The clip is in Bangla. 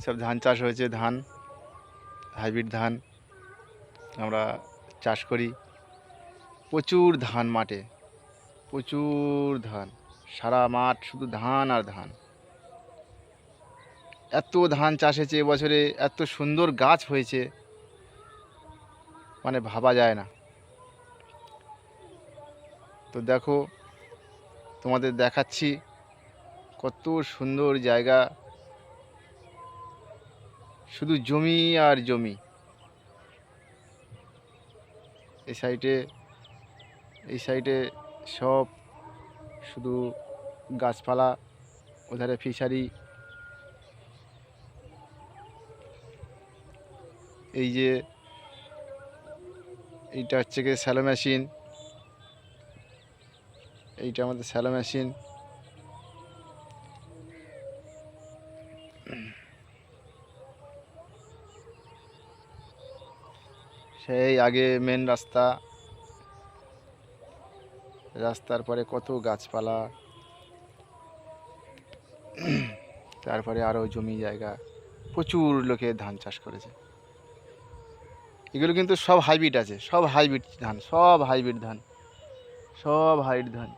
সব ধান চাষ হয়েছে। ধান, হাইব্রিড ধান আমরা চাষ করি। প্রচুর ধান মাঠে, প্রচুর ধান, সারা মাঠ শুধু ধান আর ধান। এত ধান চাষ হয়েছে এবছরে, এত সুন্দর গাছ হয়েছে, মানে ভাবা যায় না। তো দেখো, তোমাদের দেখাচ্ছি কত সুন্দর জায়গা, শুধু জমি আর জমি। এই সাইডে, এই সাইডে সব শুধু গাছপালা, ওধারে ফিশারি। এই যে এইটা হচ্ছে কি স্যালো মেশিন, এইটা আমাদের স্যালো মেশিন। সেই আগে মেন রাস্তা, রাস্তার পরে কত গাছপালা, তারপরে আরও জমি জায়গা, প্রচুর লোকে ধান চাষ করেছে। এগুলো কিন্তু সব হাইব্রিড আছে, সব হাইব্রিড ধান, সব হাইব্রিড ধান, সব হাইব্রিড ধান।